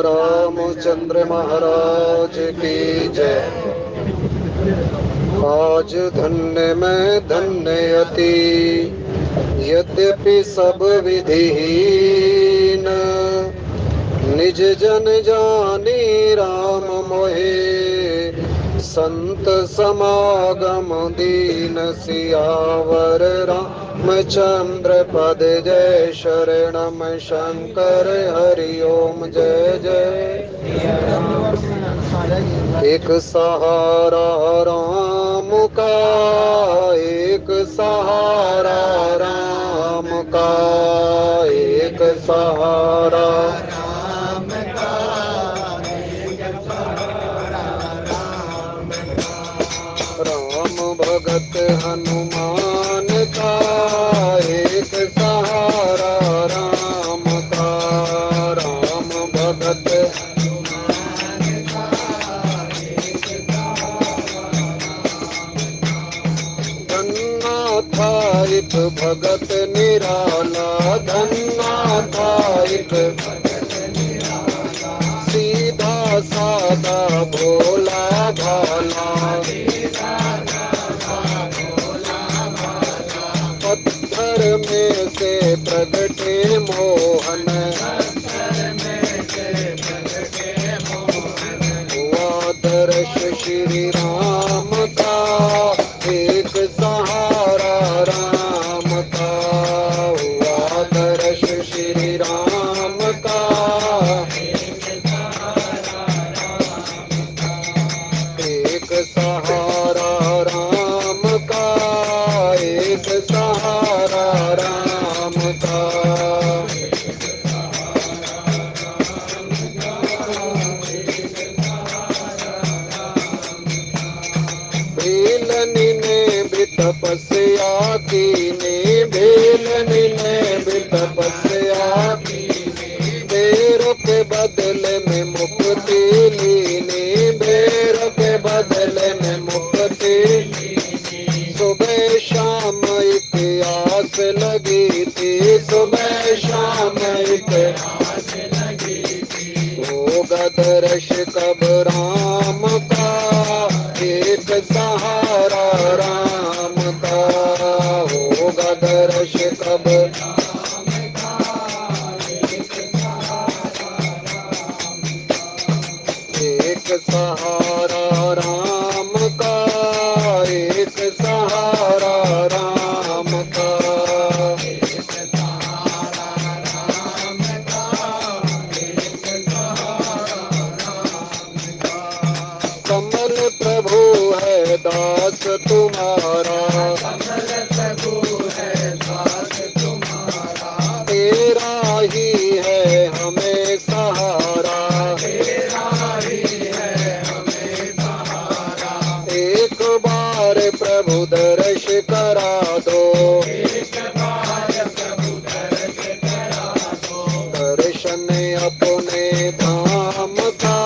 रामचंद्र महाराज की जय। आज धन्य में धन्य अति, यद्यपि सब विधिहीन, निज जन जानी राम मोहे, संत समागम दीन सियावर रामचंद्र पद जय शरणम शंकर हरि ओम जय जय। एक सहारा राम का, एक सहारा राम का, एक सहारा राम का, एक सहारा राम का। राम भगत हनुमान का, एक सहारा राम का, राम भगत था एक भगत निराला, धन्ना था एक सीधा सादा भोला भाला, पत्थर में से प्रगटे मोहन, हुआ दर्श श्री राम का, एक सहारा राम का, हुआ दर्श श्री राम का, एक सहारा राम का, एक सहारा राम का। बेलनी ने भी तपस्या की, ने बेलनी ने भी तपस्या की, बेरों के बदले में मुक्ति लीनी, बेरों के बदले में मुक्ति। सुबह शाम एक आस लगी थी, सुबह शाम एक आस लगी थी, होगा दर्श कब राम का, एक सहारा राम का, होगा दर्श कब एक सहारा राम का, एक सहारा राम का, एक सहारा राम का, एक सहारा राम का। कमल प्रभु है दास तुम्हारा, कमल प्रभु है दास तुम्हारा, तेरा ही है हमें सहारा, तेरा ही है हमें सहारा। एक बार प्रभु दर्श करा दो, एक बार प्रभु दर्श करा दो, दर्शन अपने धाम का,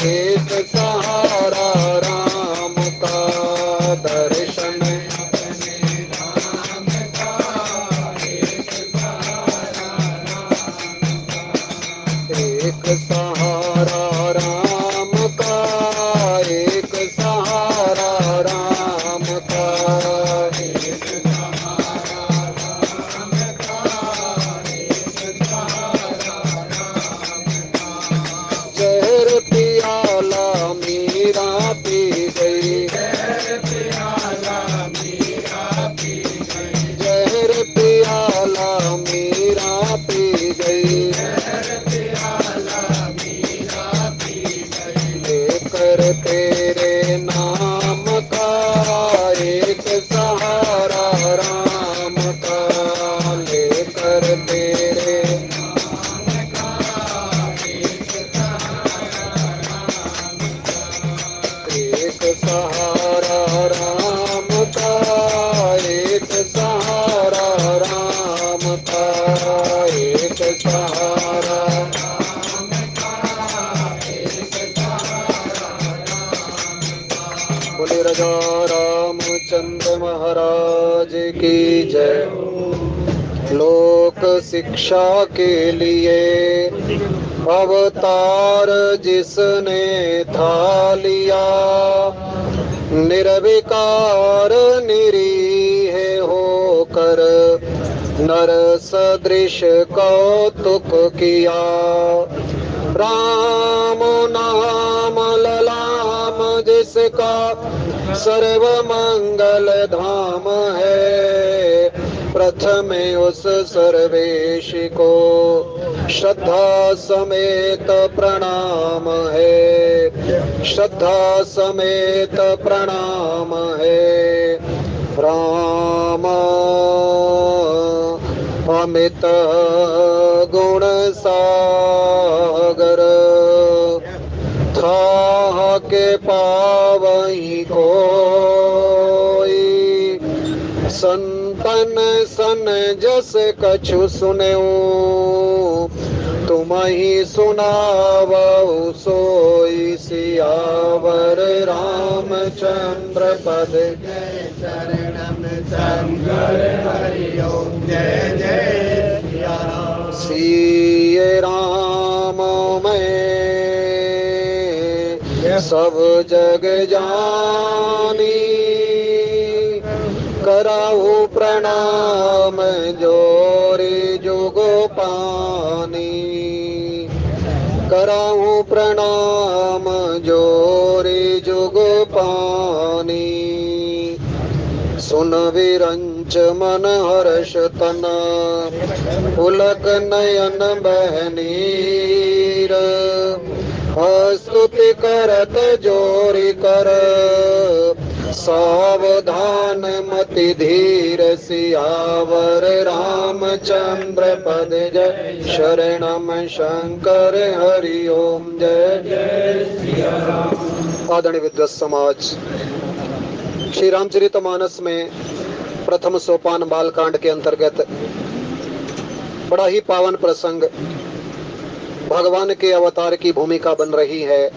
एक सहारा राम का, दर्शन अपने धाम का, एक सहारा राम का, एक सहारा राम का, एक सहारा राम का, एक सहारा राम का, एक सहारा राम का। जहर पियाला मीरा पी गई, जहर पियाला मीरा पी गई, जहर पियाला मीरा पी गई, जहर पियाला मीरा पी गई। लेकर तेरे नाम का, एक सहारा राम का, लेकर तेरे नाम का, एक सहारा राम का, एक सहारा राम का, एक सहारा राम का, एक सहारा राम का, एक सहारा राम का। बोले राजा रामचंद्र महाराज की जय। लोक शिक्षा के लिए अवतार जिसने था लिया, निर्विकार निरीह होकर नर सदृश कौतुक किया। राम नाम ललाम जिसका सर्व मंगल धाम है, प्रथम उस सर्वेश को श्रद्धा समेत प्रणाम है, श्रद्धा समेत प्रणाम है। राम अमित गुण सागर, था के पावई कोई, संतन सन जस कछु सुनऊ, तुम ही सुनावऊ सोई। सियावर रामचंद्र पद शरणम शंकर हरि ओम जय जय सिया राम। सिय राम मैं सब जग जानी, कराऊ प्रणाम जोरी जुगो पानी, कराऊ प्रणाम जोरी जुगो पानी। सुन विरंच मन हर्ष तन, पुलक नयन बहनीर, स्तुति करत जोरी कर, सावधान मति धीर। सियावर रामचंद्र पद जय, शरणम शंकर हरि ओम जय जय सिया राम। आदरणीय विद्वत समाज, श्री रामचरितमानस में प्रथम सोपान बालकांड के अंतर्गत बड़ा ही पावन प्रसंग भगवान के अवतार की भूमिका बन रही है।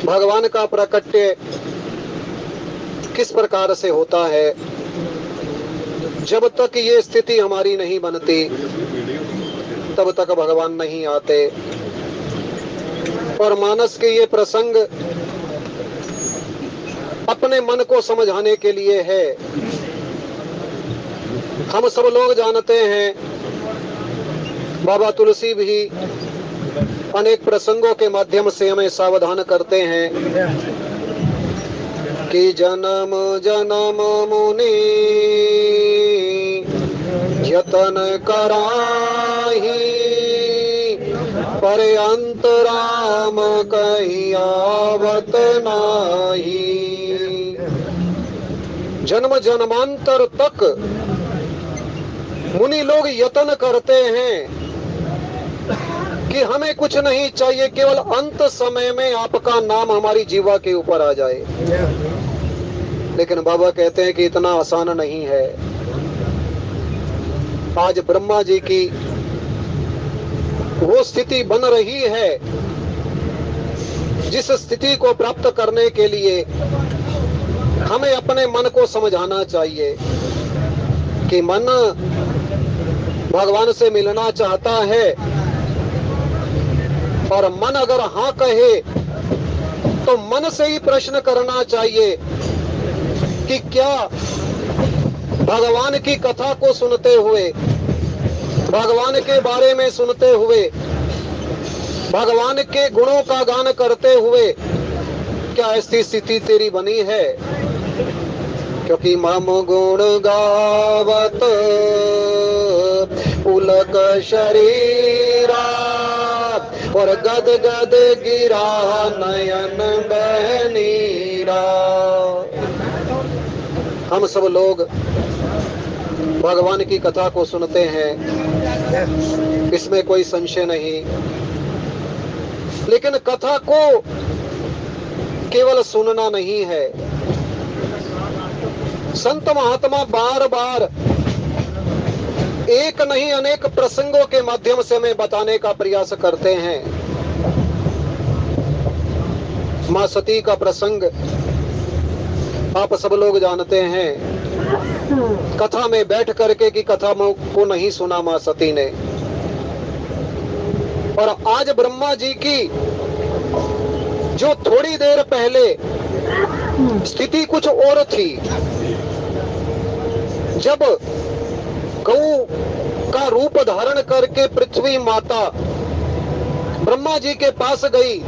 भगवान का प्राकट्य किस प्रकार से होता है। जब तक ये स्थिति हमारी नहीं बनती तब तक भगवान नहीं आते। और मानस के ये प्रसंग अपने मन को समझाने के लिए है। हम सब लोग जानते हैं, बाबा तुलसी भी अनेक प्रसंगों के माध्यम से हमें सावधान करते हैं कि जन्म जन्म मुनि यतन कराही, पर अंत राम कहीं आवत नाही। जन्म जन्मांतर तक मुनि लोग यत्न करते हैं कि हमें कुछ नहीं चाहिए, केवल अंत समय में आपका नाम हमारी जीवा के ऊपर आ जाए। लेकिन बाबा कहते हैं कि इतना आसान नहीं है। आज ब्रह्मा जी की वो स्थिति बन रही है जिस स्थिति को प्राप्त करने के लिए हमें अपने मन को समझाना चाहिए कि मन भगवान से मिलना चाहता है, और मन अगर हाँ कहे तो मन से ही प्रश्न करना चाहिए कि क्या भगवान की कथा को सुनते हुए, भगवान के बारे में सुनते हुए, भगवान के गुणों का गान करते हुए क्या ऐसी स्थिति तेरी बनी है। क्योंकि मम गुण गावत पुलक शरीरा, और गद गद गिरा नयन बहनीरा। हम सब लोग भगवान की कथा को सुनते हैं, इसमें कोई संशय नहीं। लेकिन कथा को केवल सुनना नहीं है, संत महात्मा बार बार एक नहीं अनेक प्रसंगों के माध्यम से हमें बताने का प्रयास करते हैं। मां सती का प्रसंग आप सब लोग जानते हैं। कथा में बैठ करके की कथा को नहीं सुना मां सती ने, और आज ब्रह्मा जी की जो थोड़ी देर पहले स्थिति कुछ और थी, जब गौ का रूप धारण करके पृथ्वी माता ब्रह्मा जी के पास गई,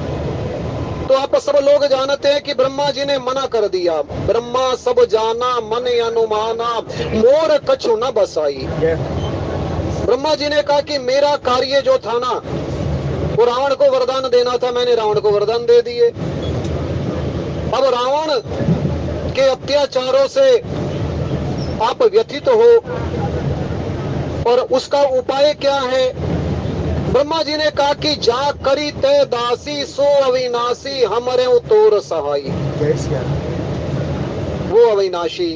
तो आप सब लोग जानते हैं कि ब्रह्मा जी ने मना कर दिया। ब्रह्मा सब जाना मन अनुमाना मोर कछु न बसाई। ब्रह्मा जी ने कहा कि मेरा कार्य जो था ना, वो रावण को वरदान देना था, मैंने रावण को वरदान दे दिए। अब रावण के अत्याचारों से आप व्यथित हो, और उसका उपाय क्या है? ब्रह्मा जी ने कहा कि जा करी ते दासी सो अविनाशी हमरे तोर सहाई। वो अविनाशी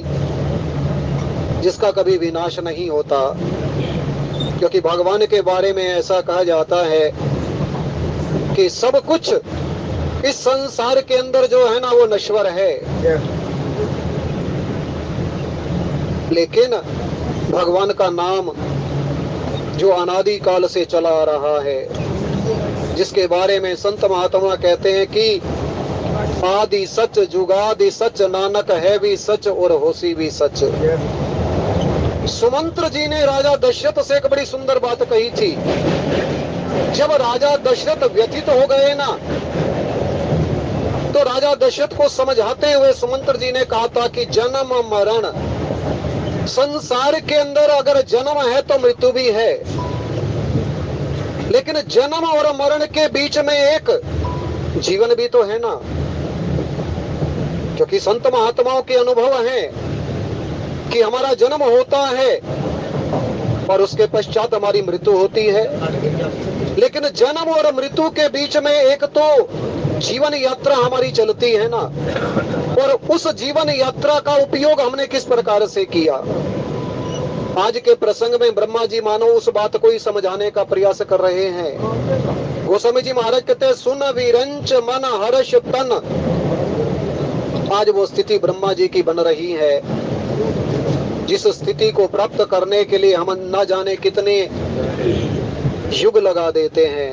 जिसका कभी विनाश नहीं होता, क्योंकि भगवान के बारे में ऐसा कहा जाता है कि सब कुछ इस संसार के अंदर जो है ना, वो नश्वर है, लेकिन भगवान का नाम जो अनादि काल से चला आ रहा है, जिसके बारे में संत महात्मा कहते हैं कि आदि सच जुगादि सच नानक है भी सच और होसी भी सच। सुमंत्र जी ने राजा दशरथ से एक बड़ी सुंदर बात कही थी। जब राजा दशरथ व्यथित हो गए ना, तो राजा दशरथ को समझाते हुए सुमंत्र जी ने कहा था कि जन्म मरण, संसार के अंदर अगर जन्म है तो मृत्यु भी है, लेकिन जन्म और मरण के बीच में एक जीवन भी तो है ना। क्योंकि संत महात्माओं के अनुभव है कि हमारा जन्म होता है और उसके पश्चात हमारी मृत्यु होती है, लेकिन जन्म और मृत्यु के बीच में एक तो जीवन यात्रा हमारी चलती है ना, और उस जीवन यात्रा का उपयोग हमने किस प्रकार से किया। आज के प्रसंग में ब्रह्मा जी मानो उस बात को ही समझाने का प्रयास कर रहे हैं। गोस्वामी जी महाराज कहते हैं, सुन विरंच मन हर्ष तन। आज वो स्थिति ब्रह्मा जी की बन रही है, जिस स्थिति को प्राप्त करने के लिए हम न जाने कितने युग लगा देते हैं।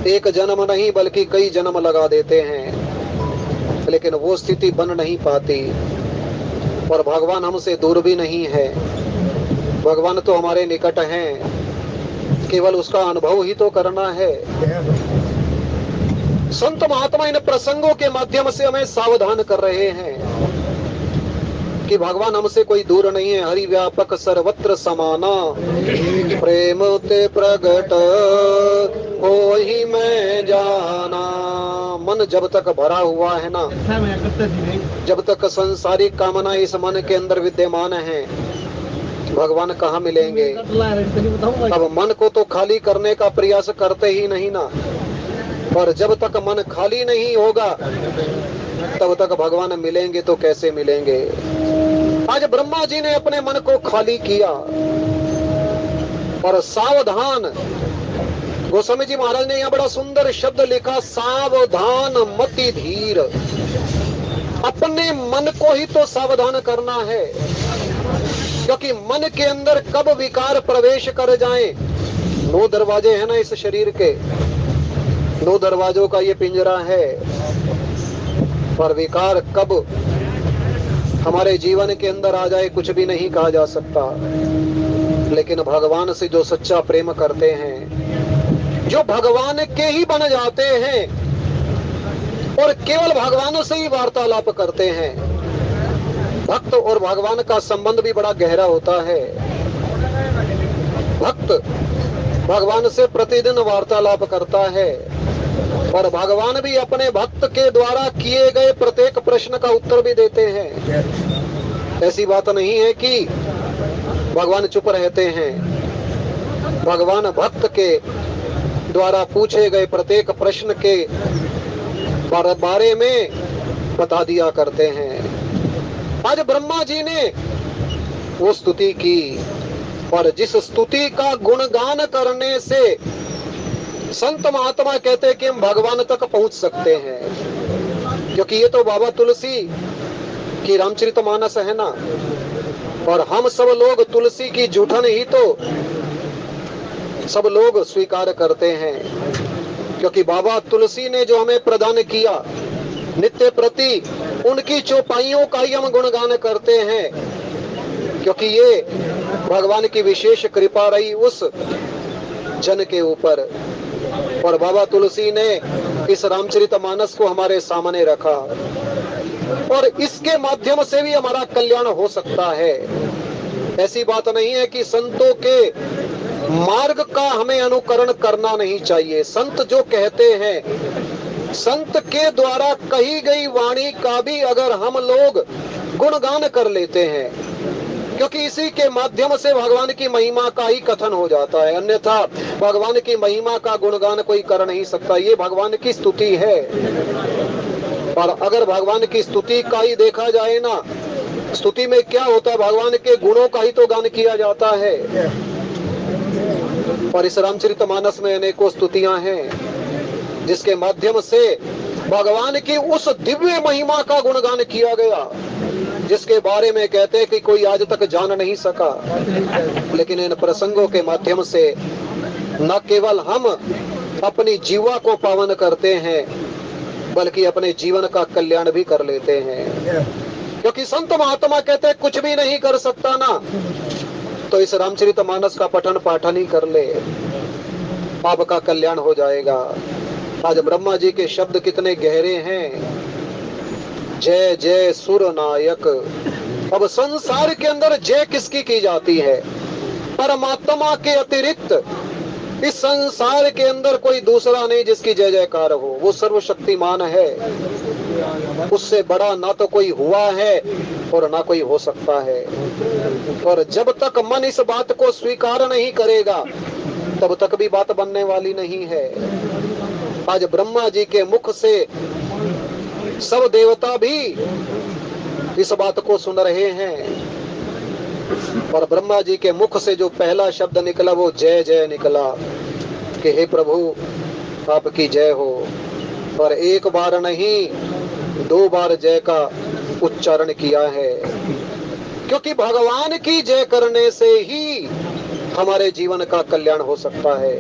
एक जन्म नहीं बल्कि कई जन्म लगा देते हैं, लेकिन वो स्थिति बन नहीं पाती। और भगवान हमसे दूर भी नहीं है, भगवान तो हमारे निकट हैं, केवल उसका अनुभव ही तो करना है। संत महात्मा इन प्रसंगों के माध्यम से हमें सावधान कर रहे हैं कि भगवान हमसे कोई दूर नहीं है। हरि व्यापक सर्वत्र समाना, प्रेम ते प्रगट हो ही मैं जाना। मन जब तक भरा हुआ है ना, जब तक संसारिक कामना इस मन के अंदर विद्यमान है, भगवान कहाँ मिलेंगे। अब मन को तो खाली करने का प्रयास करते ही नहीं ना, पर जब तक मन खाली नहीं होगा तब तक भगवान मिलेंगे तो कैसे मिलेंगे। आज ब्रह्मा जी ने अपने मन को खाली किया और सावधान। गोस्वामी जी महाराज ने यहाँ बड़ा सुंदर शब्द लिखा, सावधान मति धीर। अपने मन को ही तो सावधान करना है, क्योंकि मन के अंदर कब विकार प्रवेश कर जाए। 9 दरवाजे हैं ना इस शरीर के, 9 दरवाजों का ये पिंजरा है, पर विकार कब हमारे जीवन के अंदर आ जाए कुछ भी नहीं कहा जा सकता। लेकिन भगवान से जो सच्चा प्रेम करते हैं, जो भगवान के ही बन जाते हैं और केवल भगवान से ही वार्तालाप करते हैं, भक्त और भगवान का संबंध भी बड़ा गहरा होता है। भक्त भगवान से प्रतिदिन वार्तालाप करता है और भगवान भी अपने भक्त के द्वारा किए गए प्रत्येक प्रश्न का उत्तर भी देते हैं। ऐसी बात नहीं है कि भगवान चुप रहते हैं। भगवान भक्त के द्वारा पूछे गए प्रत्येक प्रश्न के बारे में बता दिया करते हैं। आज ब्रह्मा जी ने वो स्तुति की, और जिस स्तुति का गुणगान करने से संत महात्मा कहते हैं कि हम भगवान तक पहुंच सकते हैं। क्योंकि ये तो बाबा तुलसी की रामचरितमानस है ना, और हम सब लोग तुलसी की जूठन ही तो सब लोग स्वीकार करते हैं, क्योंकि बाबा तुलसी ने जो हमें प्रदान किया नित्य प्रति, उनकी चौपाइयों का ही हम गुणगान करते हैं, क्योंकि ये भगवान की विशेष कृपा रही उस जन के ऊपर। और बाबा तुलसी ने इस रामचरितमानस को हमारे सामने रखा, और इसके माध्यम से भी हमारा कल्याण हो सकता है। ऐसी बात नहीं है कि संतों के मार्ग का हमें अनुकरण करना नहीं चाहिए। संत जो कहते हैं, संत के द्वारा कही गई वाणी का भी अगर हम लोग गुणगान कर लेते हैं, क्योंकि इसी के माध्यम से भगवान की महिमा का ही कथन हो जाता है, अन्यथा भगवान की महिमा का गुणगान कोई कर नहीं सकता। ये भगवान की स्तुति है, और अगर भगवान की स्तुति का ही देखा जाए ना, स्तुति में क्या होता है, भगवान के गुणों का ही तो गान किया जाता है। और इस रामचरितमानस में अनेकों स्तुतियां हैं, जिसके माध्यम से भगवान की उस दिव्य महिमा का गुणगान किया गया, जिसके बारे में कहते हैं कि कोई आज तक जान नहीं सका। लेकिन इन प्रसंगों के माध्यम से न केवल हम अपनी जीवा को पावन करते हैं, बल्कि अपने जीवन का कल्याण भी कर लेते हैं। क्योंकि संत महात्मा कहते हैं कुछ भी नहीं कर सकता ना, तो इस रामचरितमानस का पठन पाठन ही कर ले, आपका कल्याण हो जाएगा। आज ब्रह्मा जी के शब्द कितने गहरे हैं, जय जय सुर नायक। अब संसार के अंदर जय किसकी की जाती है? परमात्मा के अतिरिक्त इस संसार के अंदर कोई दूसरा नहीं जिसकी जय जयकार हो। वो सर्वशक्तिमान है, उससे बड़ा ना तो कोई हुआ है और ना कोई हो सकता है। और जब तक मन इस बात को स्वीकार नहीं करेगा, तब तक भी बात बनने वाली नहीं है। आज ब्रह्मा जी के मुख से सब देवता भी इस बात को सुन रहे हैं, और ब्रह्मा जी के मुख से जो पहला शब्द निकला वो जय जय निकला, कि हे प्रभु आपकी जय हो। और एक बार नहीं, 2 बार जय का उच्चारण किया है, क्योंकि भगवान की जय करने से ही हमारे जीवन का कल्याण हो सकता है।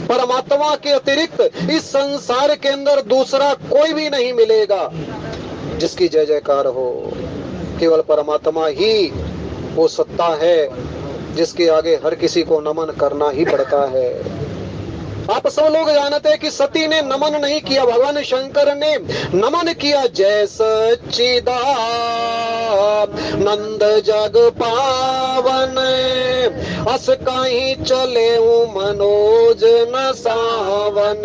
परमात्मा के अतिरिक्त इस संसार के अंदर दूसरा कोई भी नहीं मिलेगा जिसकी जय जयकार हो। केवल परमात्मा ही वो सत्ता है जिसके आगे हर किसी को नमन करना ही पड़ता है। आप सब लोग जानते हैं कि सती ने नमन नहीं किया, भगवान शंकर ने नमन किया। जय सच्चिदानंद जग पावन, अस कहीं चले मनोज न सावन।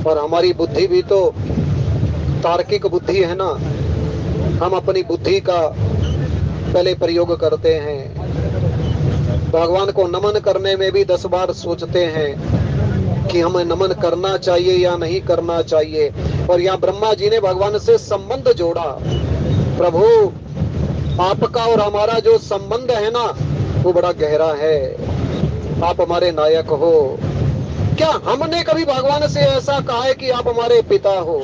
और हमारी बुद्धि भी तो तार्किक बुद्धि है ना, हम अपनी बुद्धि का पहले प्रयोग करते हैं। भगवान को नमन करने में भी 10 बार सोचते हैं कि हमें नमन करना चाहिए या नहीं करना चाहिए। और यहाँ ब्रह्मा जी ने भगवान से संबंध जोड़ा। प्रभु आपका और हमारा जो संबंध है ना, वो बड़ा गहरा है, आप हमारे नायक हो। क्या हमने कभी भगवान से ऐसा कहा है कि आप हमारे पिता हो?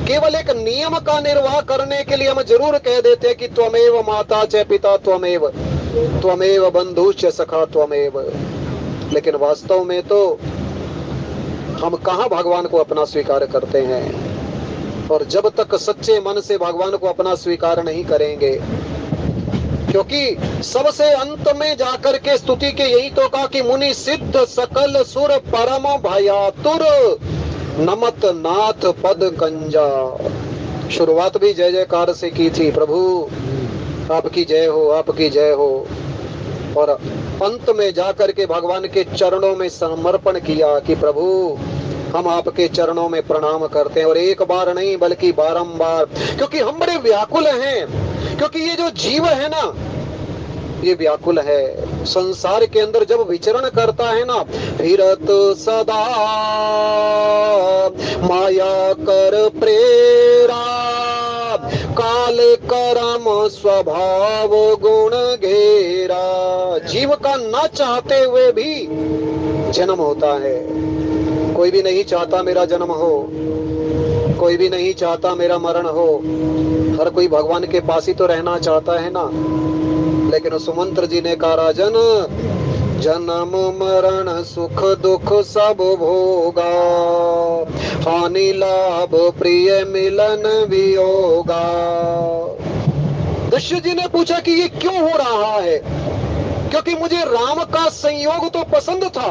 केवल एक नियम का निर्वाह करने के लिए हम जरूर कह देते हैं कि त्वमेव माता च पिता त्वमेव, त्वमेव बंधु च सखा त्वमेव। लेकिन वास्तव में तो हम कहाँ भगवान को अपना स्वीकार करते हैं। और जब तक सच्चे मन से भगवान को अपना स्वीकार नहीं करेंगे, क्योंकि सबसे अंत में जाकर के स्तुति के यही तो कहा कि मुनि सिद्ध सकल सुर परम भयातुर, नमत नाथ पद कंजा। शुरुआत भी जय जयकार से की थी, प्रभु आपकी जय हो, आपकी जय हो। और अंत में जाकर के भगवान के चरणों में समर्पण किया कि प्रभु हम आपके चरणों में प्रणाम करते हैं। और एक बार नहीं बल्कि बारंबार, क्योंकि हम बड़े व्याकुल हैं। क्योंकि ये जो जीव है ना, ये व्याकुल है। संसार के अंदर जब विचरण करता है ना, फिरत सदा माया कर प्रेरा, काल करम स्वभाव गुण घेरा। जीव का न चाहते हुए भी जन्म होता है। कोई भी नहीं चाहता मेरा जन्म हो, कोई भी नहीं चाहता मेरा मरण हो। हर कोई भगवान के पास ही तो रहना चाहता है ना। लेकिन सुमंत्र जी ने कहा, राजन जन्म मरण सुख दुख सब भोगा, हानि लाभ प्रिय मिलन वियोगा। दशरथ जी ने पूछा कि ये क्यों हो रहा है, क्योंकि मुझे राम का संयोग तो पसंद था,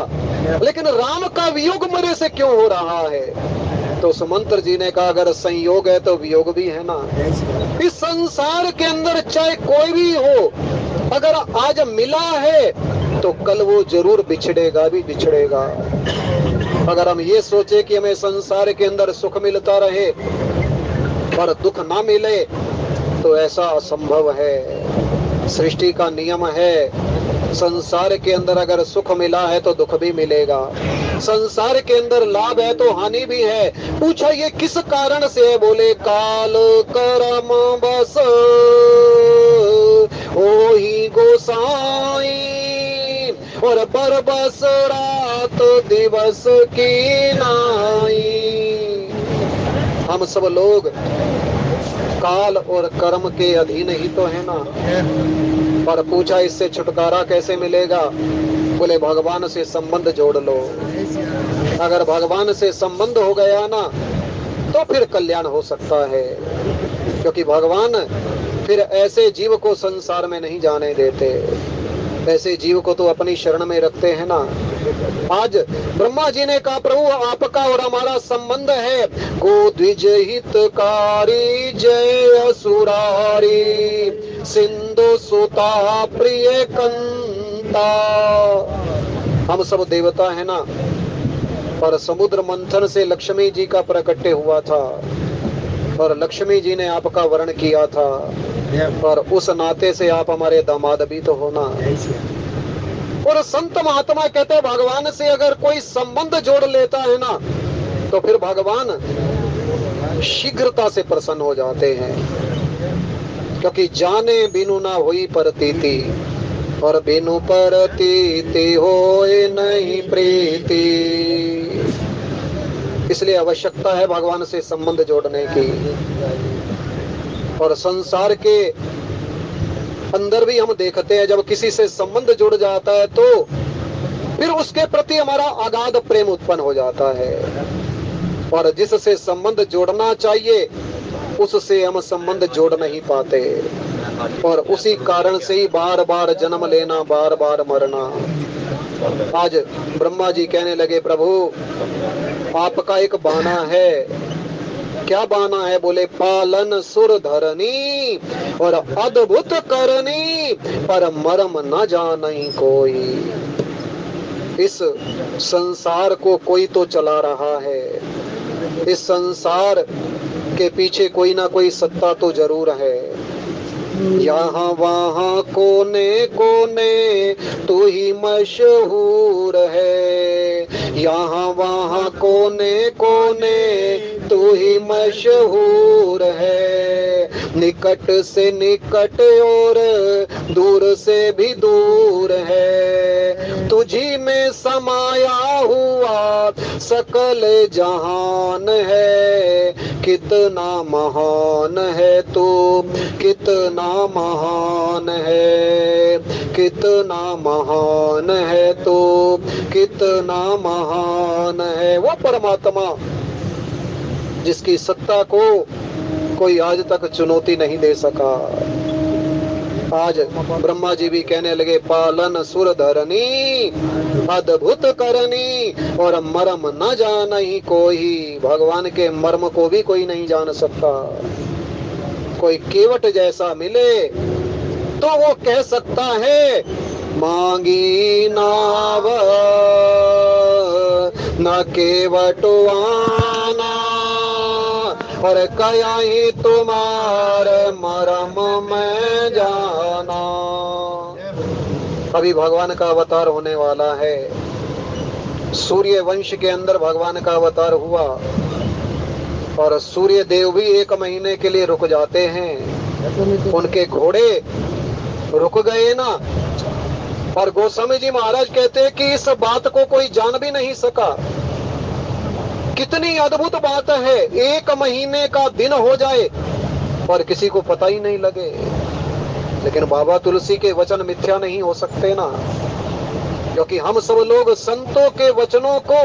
लेकिन राम का वियोग मेरे से क्यों हो रहा है। तो सुमंत्र जी ने कहा अगर संयोग है तो वियोग भी है ना। इस संसार के अंदर चाहे कोई भी हो, अगर आज मिला है तो कल वो जरूर बिछड़ेगा भी बिछड़ेगा। अगर हम ये सोचे कि हमें संसार के अंदर सुख मिलता रहे पर दुख ना मिले तो ऐसा असंभव है। सृष्टि का नियम है, संसार के अंदर अगर सुख मिला है तो दुख भी मिलेगा, संसार के अंदर लाभ है तो हानि भी है। पूछा ये किस कारण से है, बोले काल करम बस ओही गोसाई, और बरबस रात दिवस की नाई। हम सब लोग काल और कर्म के अधीन ही तो है ना। पर पूछा इससे छुटकारा कैसे मिलेगा, बोले भगवान से संबंध जोड़ लो। अगर भगवान से संबंध हो गया ना तो फिर कल्याण हो सकता है, क्योंकि भगवान फिर ऐसे जीव को संसार में नहीं जाने देते, ऐसे जीव को तो अपनी शरण में रखते हैं ना। आज ब्रह्मा जी ने कहा प्रभु आपका और हमारा संबंध है, को द्विज हितकारी जय असुरारी, सिंधु सुता प्रिय कंता। हम सब देवता है ना, पर समुद्र मंथन से लक्ष्मी जी का प्रकट्य हुआ था और लक्ष्मी जी ने आपका वर्ण किया था, और उस नाते से आप हमारे दामाद भी तो हो ना। और संत महात्मा कहते हैं भगवान से अगर कोई संबंध जोड़ लेता है ना तो फिर भगवान शीघ्रता से प्रसन्न हो जाते हैं, क्योंकि जाने बिनु ना हुई प्रतीति, और बिनु प्रतीति होए नहीं प्रीति। इसलिए आवश्यकता है भगवान से संबंध जोड़ने की। और संसार के अंदर भी हम देखते हैं जब किसी से संबंध जुड़ जाता है तो फिर उसके प्रति हमारा अगाध प्रेम उत्पन्न हो जाता है, और जिससे संबंध जोड़ना चाहिए उससे हम संबंध जोड़ नहीं पाते, और उसी कारण से ही बार बार जन्म लेना, बार बार मरना। आज ब्रह्मा जी कहने लगे प्रभु आपका एक बाना है। क्या बाना है, बोले पालन सुर धरनी और अद्भुत करनी, पर मरम न जानई कोई। इस संसार को कोई तो चला रहा है, इस संसार के पीछे कोई ना कोई सत्ता तो जरूर है। यहाँ वहाँ कोने कोने तू ही मशहूर है, यहाँ वहाँ कोने कोने तू ही मशहूर है। निकट से निकट और दूर से भी दूर है, तुझी में समाया हुआ सकल जहान है। कितना महान है तू, कितना महान है, कितना महान है तू, कितना महान है। वो परमात्मा जिसकी सत्ता को कोई आज तक चुनौती नहीं दे सका। आज ब्रह्मा जी भी कहने लगे पालन सुर धरनी अद्भुत करनी, और मर्म न जानई कोई। भगवान के मर्म को भी कोई नहीं जान सकता। कोई केवट जैसा मिले तो वो कह सकता है मांगी नाव न केवटवाना, और कया ही तुम्हार मरम में जाना। अभी भगवान का अवतार होने वाला है। सूर्य वंश के अंदर भगवान का अवतार हुआ, और सूर्य देव भी 1 महीने के लिए रुक जाते हैं। उनके घोड़े रुक गए ना, और गोस्वामी जी महाराज कहते हैं कि इस बात को कोई जान भी नहीं सका। कितनी अद्भुत बात है, 1 महीने का दिन हो जाए और किसी को पता ही नहीं लगे। लेकिन बाबा तुलसी के वचन मिथ्या नहीं हो सकते ना। क्योंकि हम सब लोग संतों के वचनों को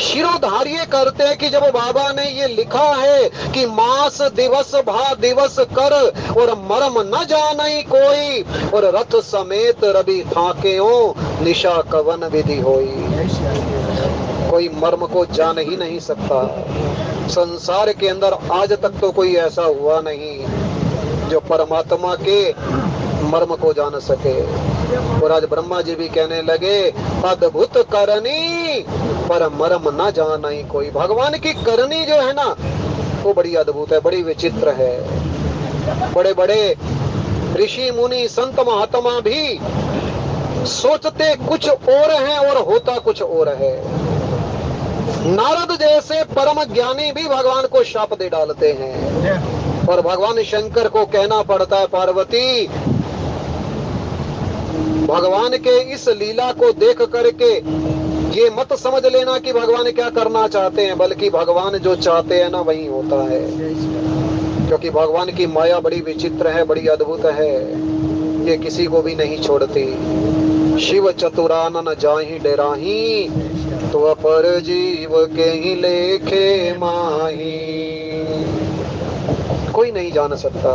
शिरोधार्य करते हैं कि जब बाबा ने ये लिखा है कि मास दिवस भा दिवस कर और मरम न जाने कोई, और रथ समेत रवि फाकेओ निशा कवन विधि होई। कोई मर्म को जान ही नहीं सकता। संसार के अंदर आज तक तो कोई ऐसा हुआ नहीं जो परमात्मा के मर्म को जान सके। और आज ब्रह्मा जी भी कहने लगे अद्भुत करनी पर मर्म न जाने कोई। भगवान की करनी जो है ना वो बड़ी अद्भुत है, बड़ी विचित्र है। बड़े बड़े ऋषि मुनि संत महात्मा भी सोचते कुछ और हैं और होता कुछ और है। नारद जैसे परम ज्ञानी भी भगवान को शाप दे डालते हैं और भगवान शंकर को कहना पड़ता है पार्वती भगवान के इस लीला को देख करके ये मत समझ लेना कि भगवान क्या करना चाहते हैं, बल्कि भगवान जो चाहते हैं ना वही होता है। क्योंकि भगवान की माया बड़ी विचित्र है, बड़ी अद्भुत है, ये किसी को भी नहीं छोड़ती। शिव चतुरानन जाहि डेराही तो अपर जीव के ही लेखे माही। कोई नहीं जान सकता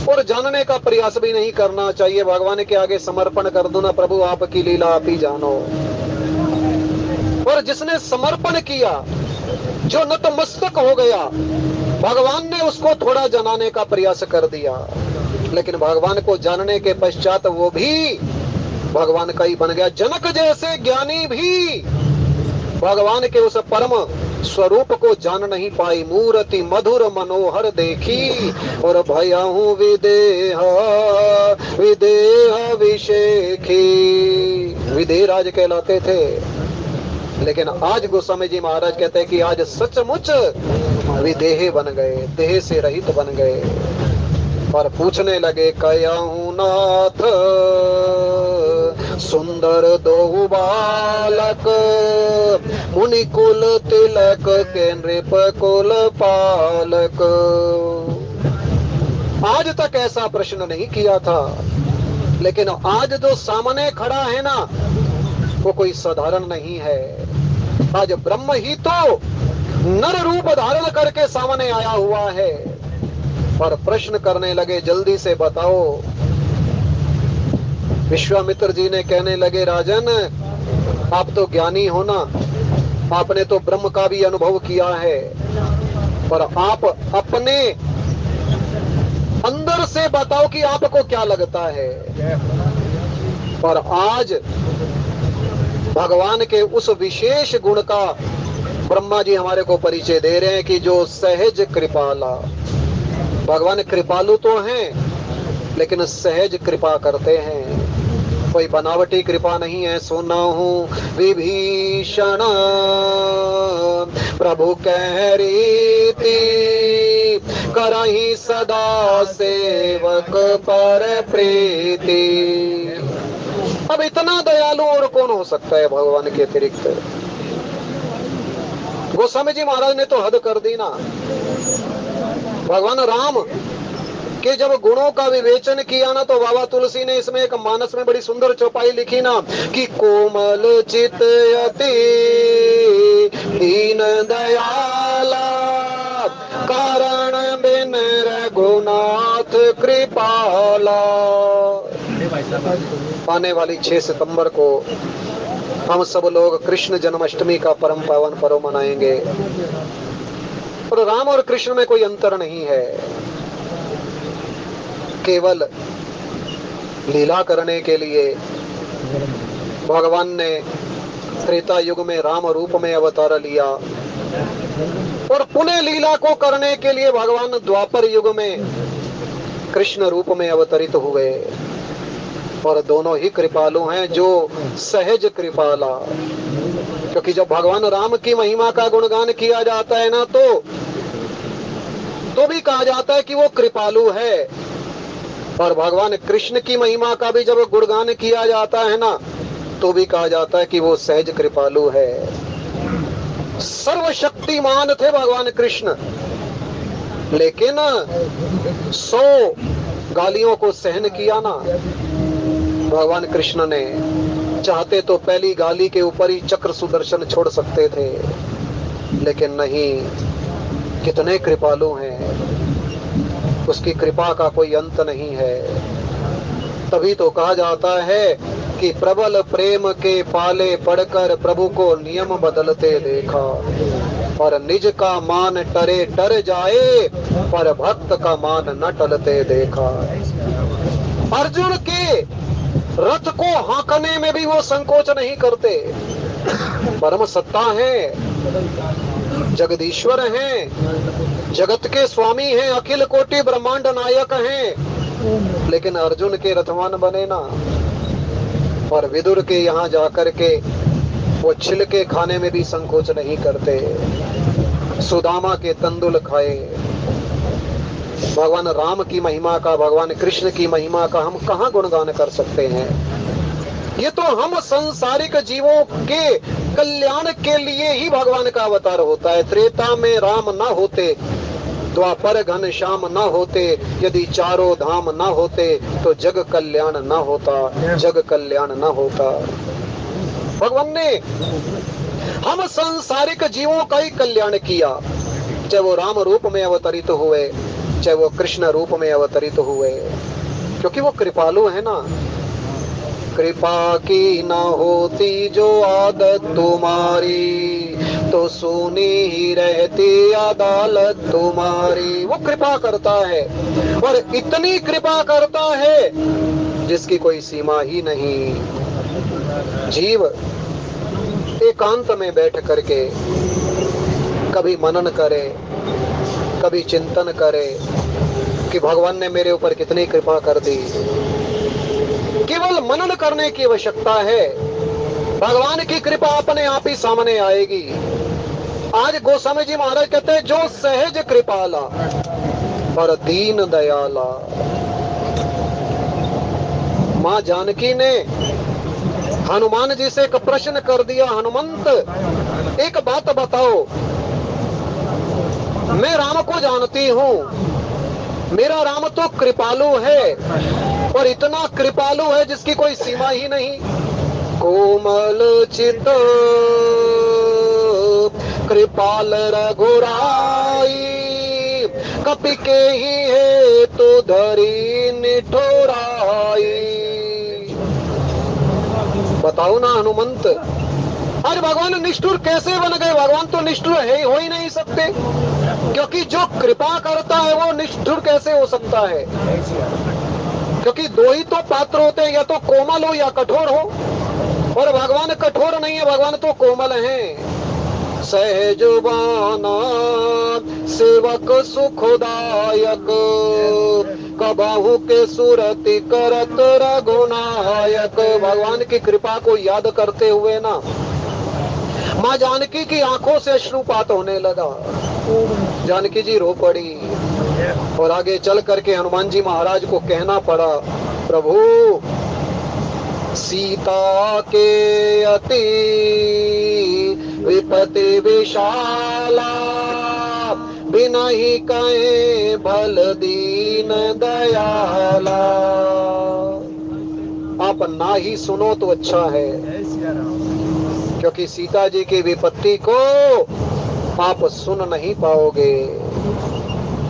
और जानने का प्रयास भी नहीं करना चाहिए। भगवान के आगे समर्पण कर दो ना, प्रभु आपकी लीला आप ही जानो। और जिसने समर्पण किया, जो नतमस्तक हो गया, भगवान ने उसको थोड़ा जनाने का प्रयास कर दिया, लेकिन भगवान को जानने के पश्चात वो भी भगवान का ही बन गया। जनक जैसे ज्ञानी भी भगवान के उस परम स्वरूप को जान नहीं पाई। मूर्ति मधुर मनोहर देखी और भयहु विदेह विदेह विशेखी। विदेह राज कहलाते थे, लेकिन आज गोस्वामी जी महाराज कहते हैं कि आज सचमुच विदेह बन गए, देह से रहित बन गए। और पूछने लगे कयाहू नाथ सुंदर दो बालक मुनि कुल तिलक के नृप कुल पालक। आज तक ऐसा प्रश्न नहीं किया था, लेकिन आज जो सामने खड़ा है ना वो कोई साधारण नहीं है। आज ब्रह्म ही तो नर रूप धारण करके सामने आया हुआ है। और प्रश्न करने लगे जल्दी से बताओ। विश्वामित्र जी ने कहने लगे राजन आप तो ज्ञानी हो ना, आपने तो ब्रह्म का भी अनुभव किया है, पर आप अपने अंदर से बताओ कि आपको क्या लगता है। और आज भगवान के उस विशेष गुण का ब्रह्मा जी हमारे को परिचय दे रहे हैं कि जो सहज कृपाला। भगवान कृपालु तो हैं लेकिन सहज कृपा करते हैं, कोई बनावटी कृपा नहीं है। सुना हूँ विभीषण प्रभु कह रीति करहि सदा सेवक पर प्रीति। अब इतना दयालु और कौन हो सकता है भगवान के अतिरिक्त। गोस्वामी जी महाराज ने तो हद कर दी ना। भगवान राम के जब गुणों का विवेचन किया ना तो बाबा तुलसी ने इसमें एक मानस में बड़ी सुंदर चौपाई लिखी ना कि कोमल चित अति दीन दयाला कारण बिन रघुनाथ कृपाला। आने वाली 6 सितंबर को हम सब लोग कृष्ण जन्माष्टमी का परम पावन पर्व मनाएंगे। और राम और कृष्ण में कोई अंतर नहीं है, केवल लीला करने के लिए भगवान ने त्रेता युग में राम रूप में अवतार लिया और पुनः लीला को करने के लिए भगवान द्वापर युग में कृष्ण रूप में अवतरित हुए। और दोनों ही कृपालु हैं, जो सहज कृपाला। क्योंकि जब भगवान राम की महिमा का गुणगान किया जाता है ना तो भी कहा जाता है कि वो कृपालु है। और भगवान कृष्ण की महिमा का भी जब गुणगान किया जाता है ना तो भी कहा जाता है कि वो सहज कृपालु है। सर्वशक्तिमान थे भगवान कृष्ण, लेकिन 100 गालियों को सहन किया ना। भगवान कृष्ण ने चाहते तो पहली गाली के ऊपर ही चक्र सुदर्शन छोड़ सकते थे, लेकिन नहीं, कितने कृपालु हैं, उसकी कृपा का कोई अंत नहीं है। तभी तो कहा जाता है कि प्रबल प्रेम के पाले पड़कर प्रभु को नियम बदलते देखा, और निज का मान टरे टर जाए, पर भक्त का मान न टलते देखा। अर्जुन के रथ को हाँकने में भी वो संकोच नहीं करते। परम सत्ता है, जगदीश्वर हैं, जगत के स्वामी हैं, अखिल कोटि ब्रह्मांड नायक हैं, लेकिन अर्जुन के रथवान बने ना। और विदुर के यहाँ जाकर के वो छिलके खाने में भी संकोच नहीं करते। सुदामा के तंदुल खाए। भगवान राम की महिमा का, भगवान कृष्ण की महिमा का हम कहाँ गुणगान कर सकते हैं। ये तो हम संसारिक जीवों के कल्याण के लिए ही भगवान का अवतार होता है। त्रेता में राम ना होते, द्वापर घन श्याम ना होते, यदि चारों धाम ना होते, तो जग कल्याण ना होता, जग कल्याण ना होता। भगवान ने हम संसारिक जीवों का ही कल्याण किया, चाहे वो राम रूप में अवतरित हुए, चाहे वो कृष्ण रूप में अवतरित हुए, क्योंकि वो कृपालु है ना। कृपा की न होती जो आदत तुम्हारी, तो सुनी ही रहती अदालत तुम्हारी। वो कृपा करता है, और इतनी कृपा करता है जिसकी कोई सीमा ही नहीं। जीव एकांत में बैठ करके कभी मनन करे, कभी चिंतन करे कि भगवान ने मेरे ऊपर कितनी कृपा कर दी। केवल मनन करने की आवश्यकता है, भगवान की कृपा अपने आप ही सामने आएगी। आज गोस्वामी जी महाराज कहते हैं, जो सहज कृपाला और दीन दयाला। माँ जानकी ने हनुमान जी से एक प्रश्न कर दिया, हनुमंत एक बात बताओ, मैं राम को जानती हूँ, मेरा राम तो कृपालु है, और इतना कृपालु है जिसकी कोई सीमा ही नहीं। कोमल चित कृपाल रघुराई, कपि के ही है तो धरी निठुराई। बताओ ना हनुमंत, आज भगवान निष्ठुर कैसे बन गए? भगवान तो निष्ठुर है, हो ही नहीं सकते, क्योंकि जो कृपा करता है वो निष्ठुर कैसे हो सकता है? क्योंकि दो ही तो पात्र होते हैं, या तो कोमल हो या कठोर हो, और भगवान कठोर नहीं है, भगवान तो कोमल हैं। सहजबाना सेवक सुखदायक, कबाहु के सुरति करत रघुनायक। भगवान की कृपा को याद करते हुए ना माँ जानकी की आंखों से अश्रुपात होने लगा। जानकी जी रो पड़ी, और आगे चल करके हनुमान जी महाराज को कहना पड़ा, प्रभु सीता के अति विपत्ति विशाला, बिना ही कहे भल दीन दयाला। आप ना ही सुनो तो अच्छा है, क्योंकि सीता जी की विपत्ति को आप सुन नहीं पाओगे,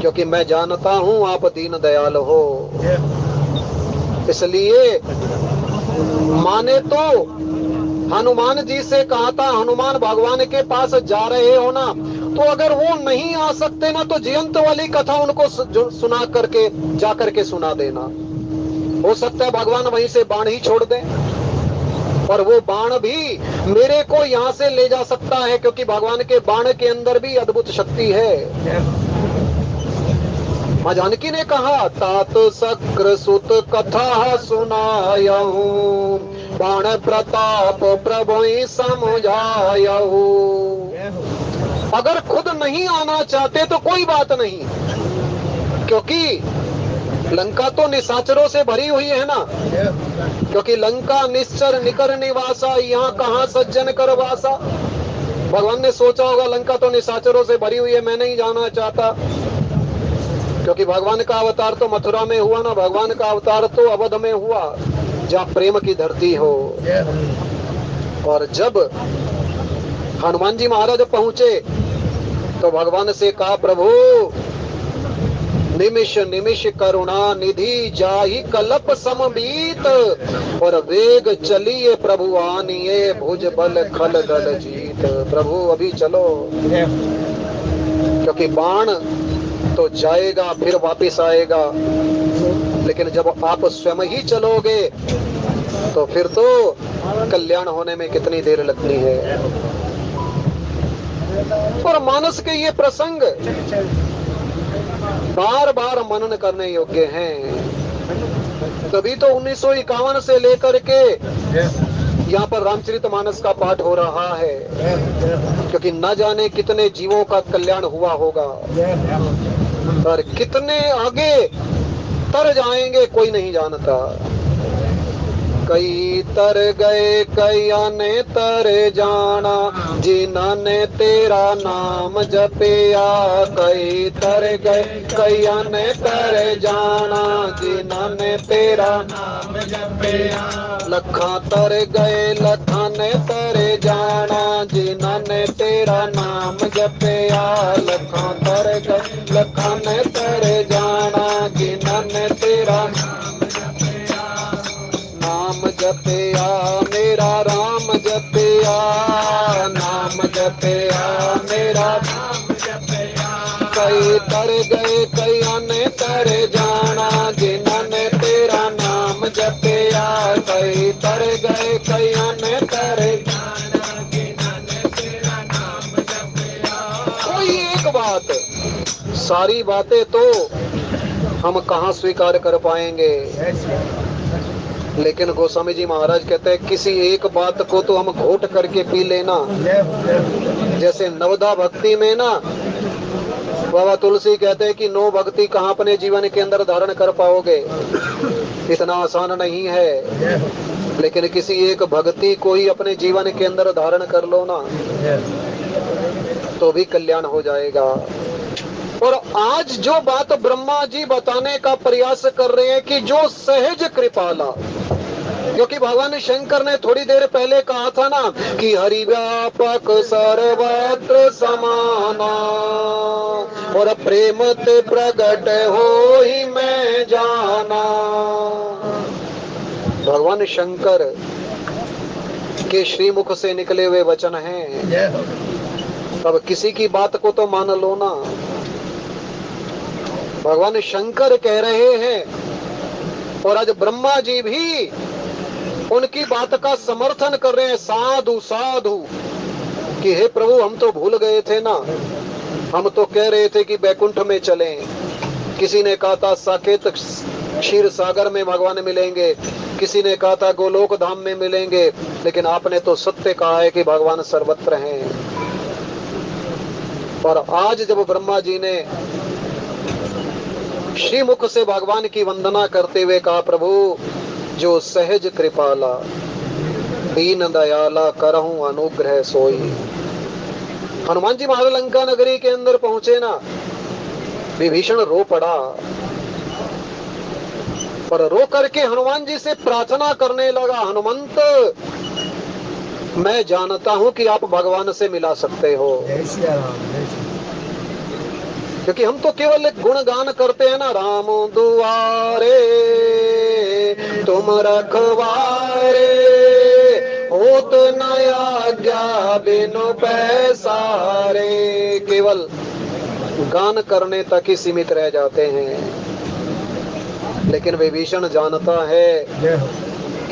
क्योंकि मैं जानता हूं आप दीन दयाल हो। इसलिए माने तो हनुमान जी से कहा था, हनुमान भगवान के पास जा रहे हो ना, तो अगर वो नहीं आ सकते ना, तो जयंत वाली कथा उनको सुना करके जा करके सुना देना। हो सकता है भगवान वहीं से बाण ही छोड़ दें, और वो बाण भी मेरे को यहाँ से ले जा सकता है, क्योंकि भगवान के बाण के अंदर भी अद्भुत शक्ति है। माँ जानकी ने कहा, तात सक्र सुत कथा सुनायहु, बाण प्रताप प्रभु समझायहु। अगर खुद नहीं आना चाहते तो कोई बात नहीं, क्योंकि लंका तो निशाचरों से भरी हुई है ना, क्योंकि लंका निश्चर निकर निवासा, यहाँ कहाँ सज्जन कर वासा। भगवान ने सोचा होगा लंका तो निशाचरों से भरी हुई है, मैं नहीं जाना चाहता, क्योंकि भगवान का अवतार तो मथुरा में हुआ ना, भगवान का अवतार तो अवध में हुआ। जहाँ प्रेम की धरती हो। और जब हनुमान जी महाराज पहुंचे तो भगवान से कहा, प्रभु निमिष निमिष करुणा निधि जाहि कलप समबीत, और वेग चलिए प्रभु आनिए भुज बल खल दल जीत। प्रभु अभी चलो, क्योंकि बाण तो जाएगा फिर वापस आएगा, लेकिन जब आप स्वयं ही चलोगे तो फिर तो कल्याण होने में कितनी देर लगनी है। और मानस के ये प्रसंग बार बार मनन करने योग्य हैं। तभी तो 1951 से लेकर के यहाँ पर रामचरितमानस का पाठ हो रहा है, क्योंकि न जाने कितने जीवों का कल्याण हुआ होगा और कितने आगे तर जाएंगे कोई नहीं जानता। कई तर गए कईया ने तर जाना, जिन्होंने तेरा नाम जपिया। कई तर गए कईया ने तर जाना, जिन्होंने तेरा नाम जपिया। लखा तर गए लखा ने तर जाना, जिन्होंने तेरा नाम जपिया। लखा तर गए लखा ने तर जाना, जिन्होंने तेरा नाम जपिया। मेरा राम जपिया, नाम जपिया मेरा नाम जपिया। कई तर गए कईया ने तर जाना, जिन्होंने तेरा नाम जपिया। कई तर गए कईया ने तर जाना, जिन्होंने तेरा नाम जपिया। कोई एक बात, सारी बातें तो हम कहाँ स्वीकार कर पाएंगे। लेकिन गोस्वामी जी महाराज कहते हैं किसी एक बात को तो हम घोट करके पी लेना। जैसे नवदा भक्ति में ना बाबा तुलसी कहते हैं कि नो भक्ति कहाँ अपने जीवन के अंदर धारण कर पाओगे, इतना आसान नहीं है। लेकिन किसी एक भक्ति को ही अपने जीवन के अंदर धारण कर लो ना, तो भी कल्याण हो जाएगा। और आज जो बात ब्रह्मा जी बताने का प्रयास कर रहे हैं कि जो सहज कृपाला, क्योंकि भगवान शंकर ने थोड़ी देर पहले कहा था ना कि हरि व्यापक सर्वत्र समाना, और प्रेम ते प्रगट हो ही मैं जाना। भगवान शंकर के श्रीमुख से निकले हुए वचन हैं। अब किसी की बात को तो मान लो ना। भगवान शंकर कह रहे हैं और आज ब्रह्मा जी भी उनकी बात का समर्थन कर रहे हैं। साधु साधु कि हे प्रभु हम तो भूल गए थे ना, हम तो कह रहे थे कि बैकुंठ में चलें। किसी ने कहा था साकेत क्षीर सागर में भगवान मिलेंगे, किसी ने कहा था गोलोक धाम में मिलेंगे, लेकिन आपने तो सत्य कहा है कि भगवान सर्वत्र हैं। और आज जब ब्रह्मा जी ने श्रीमुख से भगवान की वंदना करते हुए कहा, प्रभु जो सहज कृपाला दीन दयाला करहूं अनुग्रह सोई। हनुमान जी महाराज लंका नगरी के अंदर पहुंचे ना, विभीषण रो पड़ा और रो करके हनुमान जी से प्रार्थना करने लगा, हनुमंत मैं जानता हूं कि आप भगवान से मिला सकते हो। क्योंकि हम तो केवल गुणगान करते हैं ना, राम दुआरे तुम रखवारे, होत न आज्ञा बिनु पैसारे। केवल गान करने तक ही सीमित रह जाते हैं। लेकिन विभीषण जानता है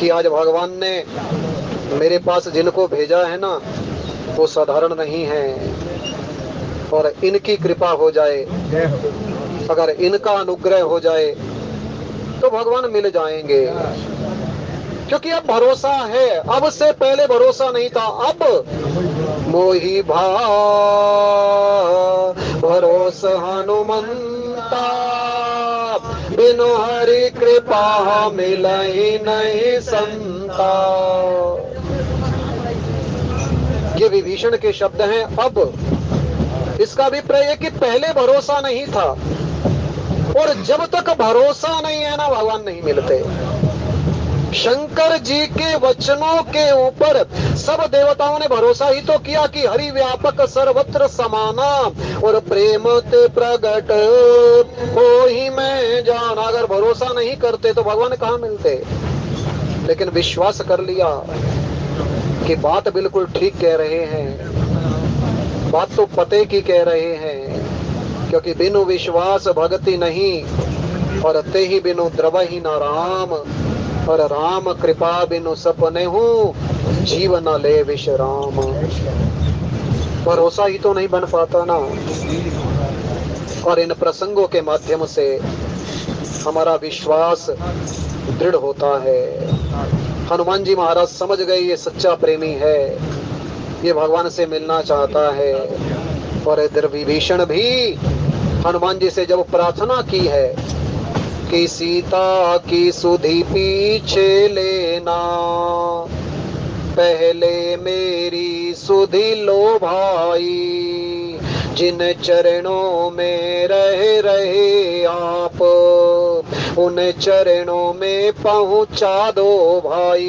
कि आज भगवान ने मेरे पास जिनको भेजा है ना, वो साधारण नहीं है। और इनकी कृपा हो जाए, अगर इनका अनुग्रह हो जाए तो भगवान मिल जाएंगे। क्योंकि अब भरोसा है, अब से पहले भरोसा नहीं था। अब मोहि भा भरोसा हनुमंता, बिनु हरि कृपा मिलहि नहीं संता। ये विभीषण के शब्द हैं। अब इसका अभिप्राय है कि पहले भरोसा नहीं था, और जब तक भरोसा नहीं है ना भगवान नहीं मिलते। शंकर जी के वचनों के ऊपर सब देवताओं ने भरोसा ही तो किया कि हरि व्यापक सर्वत्र समाना और प्रेम ते प्रगट हो ही मैं जाना। अगर भरोसा नहीं करते तो भगवान कहाँ मिलते, लेकिन विश्वास कर लिया कि बात बिल्कुल ठीक कह रहे हैं, बात तो पते की कह रहे हैं, क्योंकि बिनु विश्वास भक्ति नहीं और ते ही बिनु द्रवहि न राम, और राम कृपा बिनु सपने हूँ जीव न ले विश्राम। भरोसा ही तो नहीं बन पाता ना। और इन प्रसंगों के माध्यम से हमारा विश्वास दृढ़ होता है। हनुमान जी महाराज समझ गए ये सच्चा प्रेमी है, ये भगवान से मिलना चाहता है। और इधर विभीषण भी हनुमान जी से जब प्रार्थना की है कि सीता की सुधि पीछे लेना, पहले मेरी सुधि लो भाई, जिन चरणों में रहे आप, उन चरणों में पहुंचा दो भाई।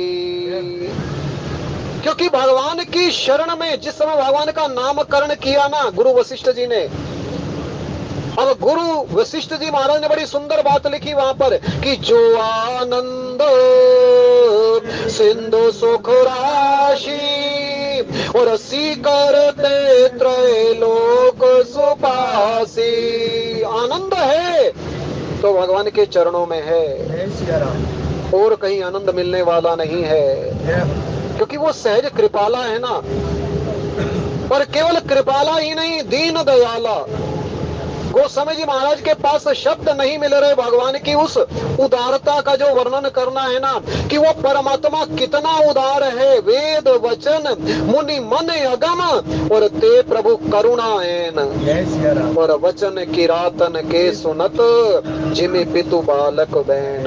क्योंकि भगवान की शरण में जिस समय भगवान का नामकरण किया ना गुरु वशिष्ठ जी ने, अब गुरु वशिष्ठ जी महाराज ने बड़ी सुंदर बात लिखी वहां पर कि जो आनंद सिंधु सुख राशि और सी करते त्रैलोक सुपासी, आनंद है तो भगवान के चरणों में है, और कहीं आनंद मिलने वाला नहीं है। क्योंकि वो सहज कृपाला है ना, पर केवल कृपाला ही नहीं, दीन दयाला। गोस्वामी जी महाराज के पास शब्द नहीं मिल रहे भगवान की उस उदारता का जो वर्णन करना है ना, कि वो परमात्मा कितना उदार है। वेद वचन मुनि मन अगम और ते प्रभु करुणाएन, और वचन किरातन के सुनत जिमि पितु बालक बहन।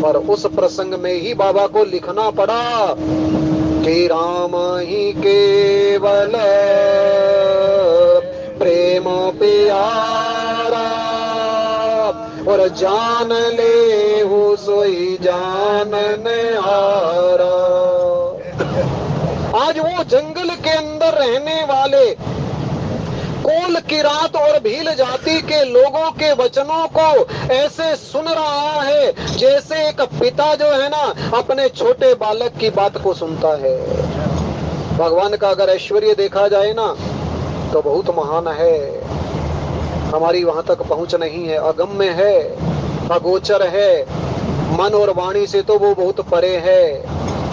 और उस प्रसंग में ही बाबा को लिखना पड़ा कि राम ही केवल प्रेम प्यारा, और जान ले हो सोई जानने हारा। आज वो जंगल के अंदर रहने वाले कोल किरात और भील जाति के लोगों के वचनों को ऐसे सुन रहा है जैसे एक पिता जो है ना अपने छोटे बालक की बात को सुनता है। भगवान का अगर ऐश्वर्य देखा जाए ना तो बहुत महान है, हमारी वहां तक पहुंच नहीं है, अगम्य है, अगोचर है। मन और वाणी से तो वो बहुत परे है,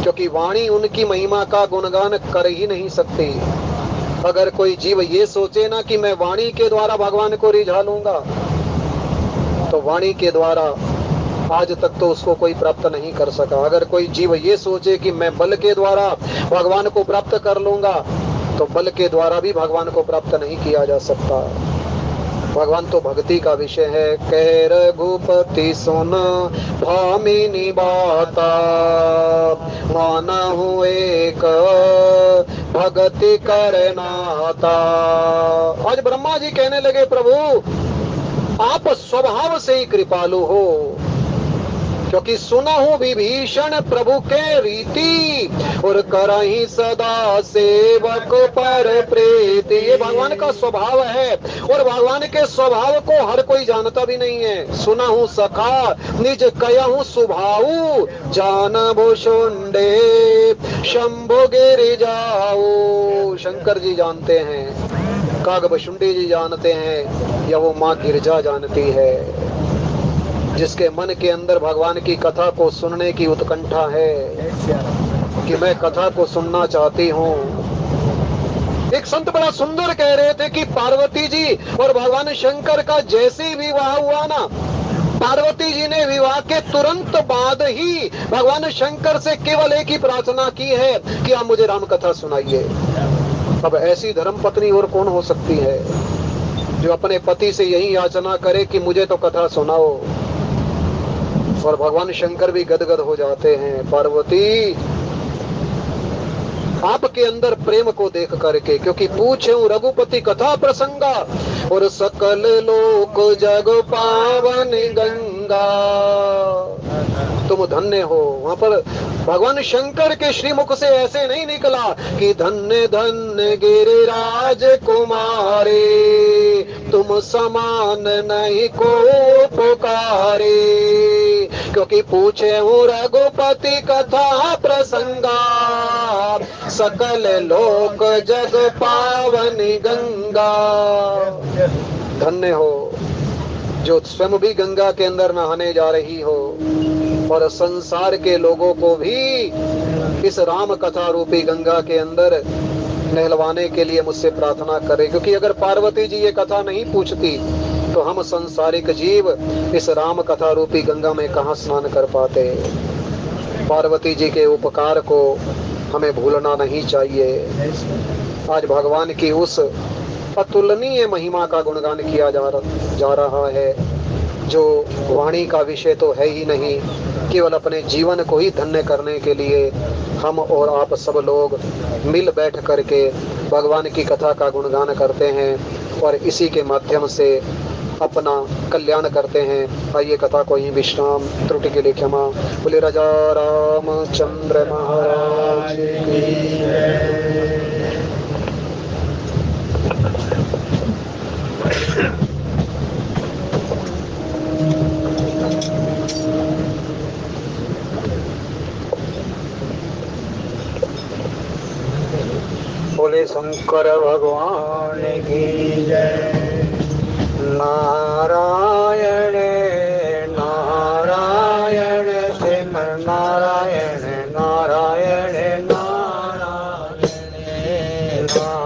क्योंकि वाणी उनकी महिमा का गुणगान कर ही नहीं सकती। अगर कोई जीव ये सोचे ना कि मैं वाणी के द्वारा भगवान को रिझा लूंगा, तो वाणी के द्वारा आज तक तो उसको कोई प्राप्त नहीं कर सका। अगर कोई जीव ये सोचे कि मैं बल के द्वारा भगवान को प्राप्त कर लूंगा, तो बल के द्वारा भी भगवान को प्राप्त नहीं किया जा सकता। भगवान तो भक्ति का विषय है। कह रघुपति सुन भामिनी बाता, माना हूँ एक भक्ति करनाता। आज ब्रह्मा जी कहने लगे प्रभु आप स्वभाव से ही कृपालु हो, क्योंकि सुना हूँ विभीषण प्रभु के रीति, और करही सदा सेवक पर प्रीति। ये भगवान का स्वभाव है, और भगवान के स्वभाव को हर कोई जानता भी नहीं है। सुना हूँ सखा निज कहूँ सुभाऊ, जान भुषुंडे शंभु गिरि जाऊ। शंकर जी जानते हैं, कागभुषुंडी जी जानते हैं, या वो माँ गिरजा जानती है। जिसके मन के अंदर भगवान की कथा को सुनने की उत्कंठा है कि मैं कथा को सुनना चाहती हूँ। एक संत बड़ा सुंदर कह रहे थे कि पार्वती जी और भगवान शंकर का जैसे ही विवाह हुआ ना, पार्वती जी ने विवाह के तुरंत बाद ही भगवान शंकर से केवल एक ही प्रार्थना की है कि आप मुझे राम कथा सुनाइए। अब ऐसी धर्म पत्नी और कौन हो सकती है जो अपने पति से यही याचना करे कि मुझे तो कथा सुनाओ। और भगवान शंकर भी गदगद हो जाते हैं, पार्वती आपके अंदर प्रेम को देख करके, क्योंकि पूछे रघुपति कथा प्रसंगा, और सकल लोक जग पावन गंगा। तुम धन्य हो। वहां पर भगवान शंकर के श्रीमुख से ऐसे नहीं निकला कि धन्य धन्य गिरिराज कुमारे, तुम समान नहीं को पुकारे। क्योंकि पूछे हूँ रघुपति कथा प्रसंगा, सकल लोक जग पावनी गंगा। धन्य हो जो स्वयं भी गंगा के अंदर नहाने जा रही हो और संसार के लोगों को भी इस राम कथा रूपी गंगा के अंदर नहलवाने के लिए मुझसे प्रार्थना करे। क्योंकि अगर पार्वती जी ये कथा नहीं पूछती तो हम संसारिक जीव इस राम कथा रूपी गंगा में कहाँ स्नान कर पाते। पार्वती जी के उपकार को हमें भूलना नहीं चाहिए। आज भगवान की उस अतुलनीय महिमा का गुणगान किया जा रहा है, जो वाणी का विषय तो है ही नहीं, केवल अपने जीवन को ही धन्य करने के लिए हम और आप सब लोग मिल बैठ करके भगवान की कथा का गुणगान करते हैं और इसी के माध्यम से अपना कल्याण करते हैं। आइए कथा को ही विश्राम, त्रुटि के लिए क्षमा। बोले राजा रामचंद्र महाराज की जय। बोले शंकर भगवान की जय। नारायण नारायण श्रीमन नारायण नारायण नारायण नारायण।